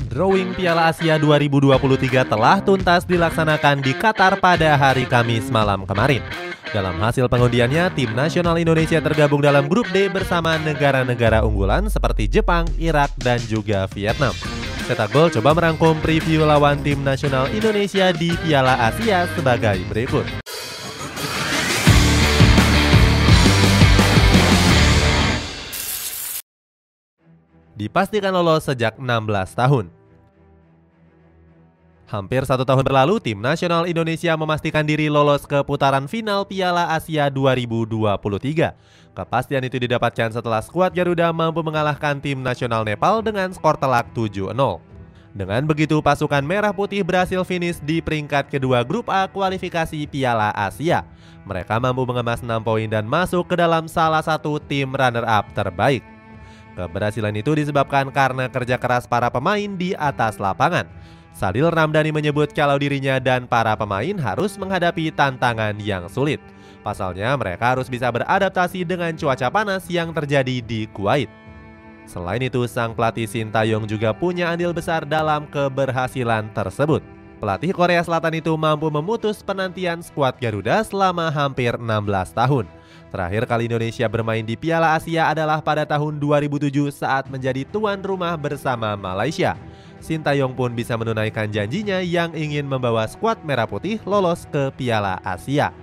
Drawing Piala Asia 2023 telah tuntas dilaksanakan di Qatar pada hari Kamis malam kemarin. Dalam hasil pengundiannya, tim nasional Indonesia tergabung dalam grup D bersama negara-negara unggulan seperti Jepang, Irak, dan juga Vietnam. Cetak Gol coba merangkum preview lawan tim nasional Indonesia di Piala Asia sebagai berikut. Dipastikan lolos sejak 16 tahun. Hampir 1 tahun berlalu, tim nasional Indonesia memastikan diri lolos ke putaran final Piala Asia 2023. Kepastian itu didapatkan setelah skuad Garuda mampu mengalahkan tim nasional Nepal dengan skor telak 7-0. Dengan begitu, pasukan Merah Putih berhasil finish di peringkat kedua grup A kualifikasi Piala Asia. Mereka mampu mengemas 6 poin dan masuk ke dalam salah satu tim runner-up terbaik. Keberhasilan itu disebabkan karena kerja keras para pemain di atas lapangan. Sadil Ramdhani menyebut kalau dirinya dan para pemain harus menghadapi tantangan yang sulit. Pasalnya mereka harus bisa beradaptasi dengan cuaca panas yang terjadi di Kuwait. Selain itu, sang pelatih Sintayong juga punya andil besar dalam keberhasilan tersebut. Pelatih Korea Selatan itu mampu memutus penantian skuad Garuda selama hampir 16 tahun. Terakhir kali Indonesia bermain di Piala Asia adalah pada tahun 2007 saat menjadi tuan rumah bersama Malaysia. Sintayong pun bisa menunaikan janjinya yang ingin membawa skuad Merah Putih lolos ke Piala Asia.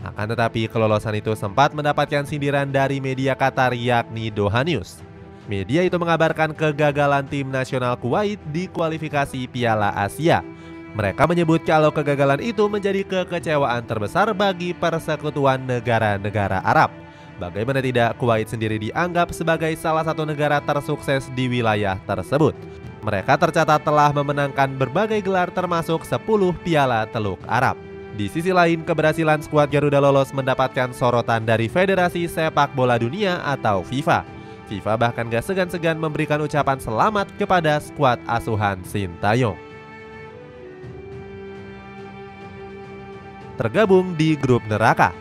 Akan tetapi kelolosan itu sempat mendapatkan sindiran dari media Qatar yakni Doha News. Media itu mengabarkan kegagalan tim nasional Kuwait di kualifikasi Piala Asia. Mereka menyebut kalau kegagalan itu menjadi kekecewaan terbesar bagi persekutuan negara-negara Arab. Bagaimana tidak, Kuwait sendiri dianggap sebagai salah satu negara tersukses di wilayah tersebut. Mereka tercatat telah memenangkan berbagai gelar termasuk 10 Piala Teluk Arab. Di sisi lain, keberhasilan skuad Garuda lolos mendapatkan sorotan dari Federasi Sepak Bola Dunia atau FIFA. FIFA bahkan gak segan-segan memberikan ucapan selamat kepada skuad asuhan Sintayong. Tergabung di grup neraka.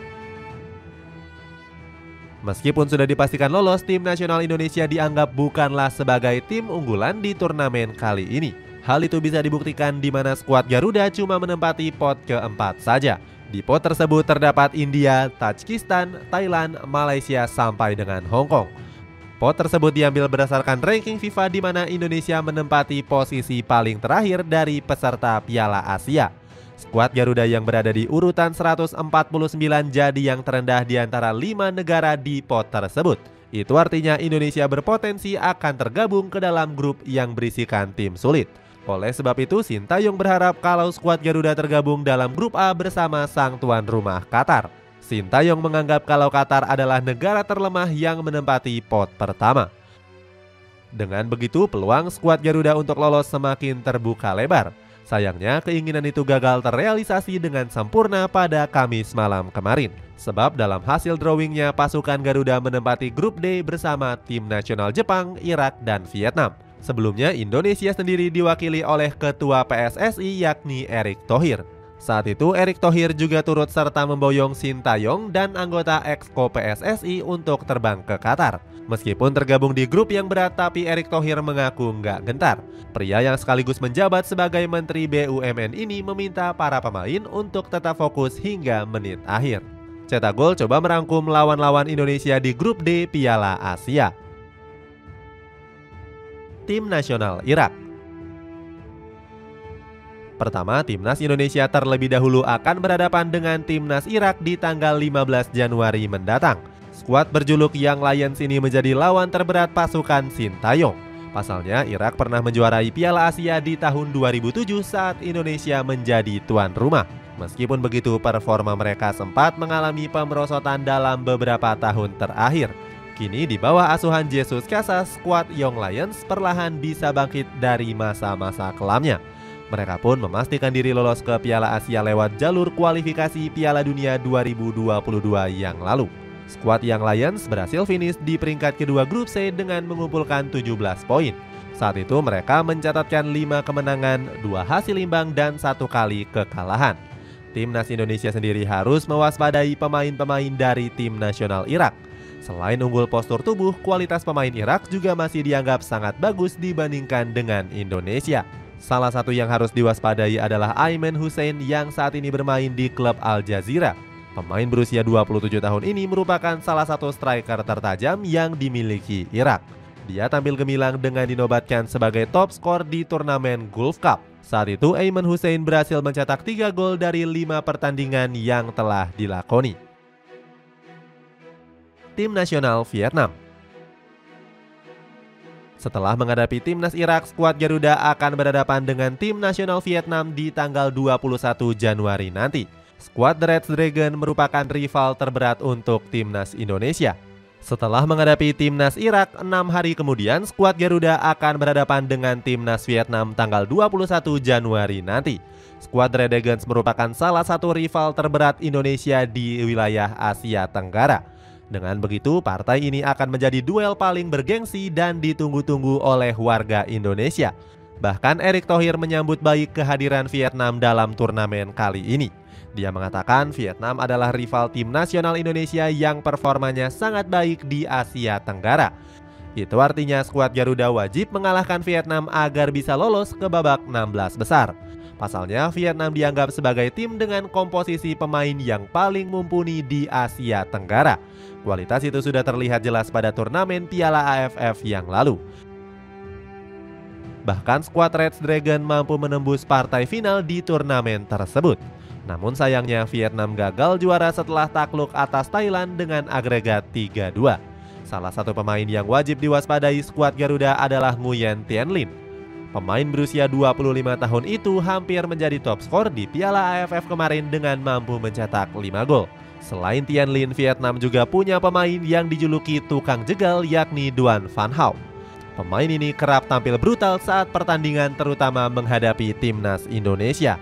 Meskipun sudah dipastikan lolos, tim nasional Indonesia dianggap bukanlah sebagai tim unggulan di turnamen kali ini. Hal itu bisa dibuktikan di mana skuad Garuda cuma menempati pot keempat saja. Di pot tersebut terdapat India, Tajikistan, Thailand, Malaysia sampai dengan Hong Kong. Pot tersebut diambil berdasarkan ranking FIFA di mana Indonesia menempati posisi paling terakhir dari peserta Piala Asia. Skuad Garuda yang berada di urutan 149 jadi yang terendah di antara 5 negara di pot tersebut. Itu artinya Indonesia berpotensi akan tergabung ke dalam grup yang berisikan tim sulit. Oleh sebab itu, Sintayong berharap kalau skuad Garuda tergabung dalam grup A bersama sang tuan rumah Qatar. Sintayong menganggap kalau Qatar adalah negara terlemah yang menempati pot pertama. Dengan begitu, peluang skuad Garuda untuk lolos semakin terbuka lebar. Sayangnya, keinginan itu gagal terrealisasi dengan sempurna pada Kamis malam kemarin. Sebab dalam hasil drawingnya, pasukan Garuda menempati grup D bersama tim nasional Jepang, Irak, dan Vietnam. Sebelumnya, Indonesia sendiri diwakili oleh Ketua PSSI yakni Erick Thohir. Saat itu, Erick Thohir juga turut serta memboyong Sintayong dan anggota Exco PSSI untuk terbang ke Qatar. Meskipun tergabung di grup yang berat, tapi Erick Thohir mengaku nggak gentar. Pria yang sekaligus menjabat sebagai Menteri BUMN ini meminta para pemain untuk tetap fokus hingga menit akhir. Cetak Gol coba merangkum lawan-lawan Indonesia di grup D Piala Asia. Tim nasional Irak. Pertama, timnas Indonesia terlebih dahulu akan berhadapan dengan timnas Irak di tanggal 15 Januari mendatang. Skuad berjuluk Young Lions ini menjadi lawan terberat pasukan Sintayong. Pasalnya, Irak pernah menjuarai Piala Asia di tahun 2007 saat Indonesia menjadi tuan rumah. Meskipun begitu, performa mereka sempat mengalami pemerosotan dalam beberapa tahun terakhir. Kini di bawah asuhan Jesus Casas, skuad Young Lions perlahan bisa bangkit dari masa-masa kelamnya. Mereka pun memastikan diri lolos ke Piala Asia lewat jalur kualifikasi Piala Dunia 2022 yang lalu. Skuad Young Lions berhasil finish di peringkat kedua grup C dengan mengumpulkan 17 poin. Saat itu mereka mencatatkan 5 kemenangan, 2 hasil imbang, dan 1 kali kekalahan. Timnas Indonesia sendiri harus mewaspadai pemain-pemain dari tim nasional Irak. Selain unggul postur tubuh, kualitas pemain Irak juga masih dianggap sangat bagus dibandingkan dengan Indonesia. Salah satu yang harus diwaspadai adalah Ayman Hussein yang saat ini bermain di klub Al Jazeera. Pemain berusia 27 tahun ini merupakan salah satu striker tertajam yang dimiliki Irak. Dia tampil gemilang dengan dinobatkan sebagai top skor di turnamen Gulf Cup. Saat itu Ayman Hussein berhasil mencetak 3 gol dari 5 pertandingan yang telah dilakoni. Tim nasional Vietnam. Setelah menghadapi timnas Irak, skuad Garuda akan berhadapan dengan tim nasional Vietnam di tanggal 21 Januari nanti. Skuad The Red Dragon merupakan rival terberat untuk timnas Indonesia. Setelah menghadapi timnas Irak, 6 hari kemudian skuad Garuda akan berhadapan dengan timnas Vietnam tanggal 21 Januari nanti. Skuad The Red Dragons merupakan salah satu rival terberat Indonesia di wilayah Asia Tenggara. Dengan begitu, partai ini akan menjadi duel paling bergengsi dan ditunggu-tunggu oleh warga Indonesia. Bahkan Erick Thohir menyambut baik kehadiran Vietnam dalam turnamen kali ini. Dia mengatakan Vietnam adalah rival tim nasional Indonesia yang performanya sangat baik di Asia Tenggara. Itu artinya skuad Garuda wajib mengalahkan Vietnam agar bisa lolos ke babak 16 besar. Pasalnya, Vietnam dianggap sebagai tim dengan komposisi pemain yang paling mumpuni di Asia Tenggara. Kualitas itu sudah terlihat jelas pada turnamen Piala AFF yang lalu. Bahkan skuad Red Dragon mampu menembus partai final di turnamen tersebut. Namun sayangnya Vietnam gagal juara setelah takluk atas Thailand dengan agregat 3-2. Salah satu pemain yang wajib diwaspadai skuad Garuda adalah Nguyen Tien Linh. Pemain berusia 25 tahun itu hampir menjadi top skor di Piala AFF kemarin dengan mampu mencetak 5 gol. Selain Tien Linh, Vietnam juga punya pemain yang dijuluki tukang jegal yakni Duan Van Hau. Pemain ini kerap tampil brutal saat pertandingan terutama menghadapi timnas Indonesia.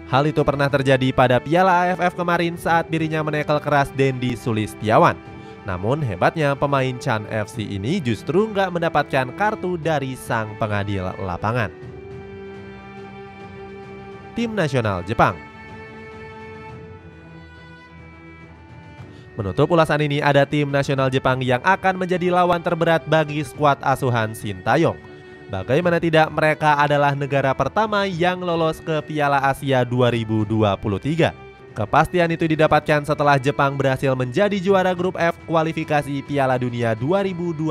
Hal itu pernah terjadi pada Piala AFF kemarin saat dirinya menekel keras Dendi Sulistiawan. Namun hebatnya pemain Chan FC ini justru nggak mendapatkan kartu dari sang pengadil lapangan. Tim nasional Jepang. Menutup ulasan ini ada tim nasional Jepang yang akan menjadi lawan terberat bagi skuad asuhan Sintayong. Bagaimana tidak, mereka adalah negara pertama yang lolos ke Piala Asia 2023. Kepastian itu didapatkan setelah Jepang berhasil menjadi juara grup F kualifikasi Piala Dunia 2022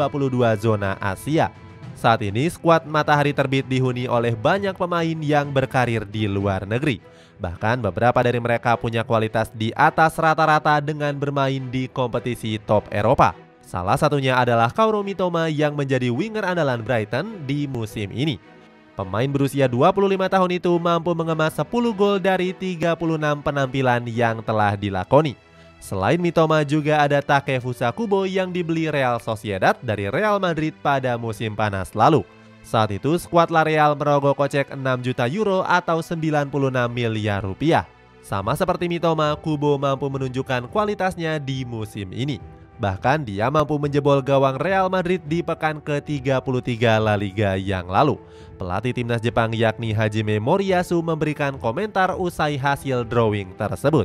zona Asia. Saat ini skuad Matahari Terbit dihuni oleh banyak pemain yang berkarir di luar negeri. Bahkan beberapa dari mereka punya kualitas di atas rata-rata dengan bermain di kompetisi top Eropa. Salah satunya adalah Kaoru Mitoma yang menjadi winger andalan Brighton di musim ini. Pemain berusia 25 tahun itu mampu mengemas 10 gol dari 36 penampilan yang telah dilakoni. Selain Mitoma juga ada Takefusa Kubo yang dibeli Real Sociedad dari Real Madrid pada musim panas lalu. Saat itu skuad La Real merogoh kocek 6 juta euro atau 96 miliar rupiah. Sama seperti Mitoma, Kubo mampu menunjukkan kualitasnya di musim ini. Bahkan dia mampu menjebol gawang Real Madrid di pekan ke-33 La Liga yang lalu. Pelatih timnas Jepang yakni Hajime Moriyasu memberikan komentar usai hasil drawing tersebut.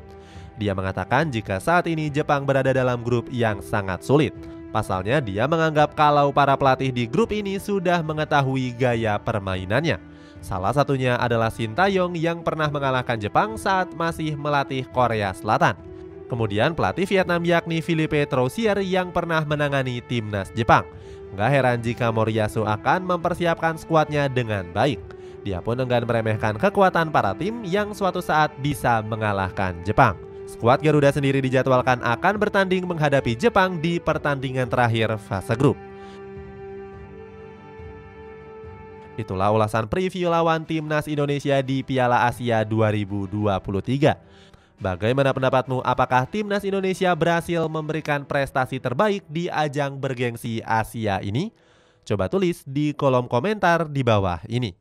Dia mengatakan jika saat ini Jepang berada dalam grup yang sangat sulit. Pasalnya dia menganggap kalau para pelatih di grup ini sudah mengetahui gaya permainannya. Salah satunya adalah Sintayong yang pernah mengalahkan Jepang saat masih melatih Korea Selatan. Kemudian pelatih Vietnam yakni Philippe Troussier yang pernah menangani timnas Jepang. Gak heran jika Moriyasu akan mempersiapkan skuadnya dengan baik. Dia pun enggan meremehkan kekuatan para tim yang suatu saat bisa mengalahkan Jepang. Skuad Garuda sendiri dijadwalkan akan bertanding menghadapi Jepang di pertandingan terakhir fase grup. Itulah ulasan preview lawan timnas Indonesia di Piala Asia 2023. Bagaimana pendapatmu? Apakah timnas Indonesia berhasil memberikan prestasi terbaik di ajang bergengsi Asia ini? Coba tulis di kolom komentar di bawah ini.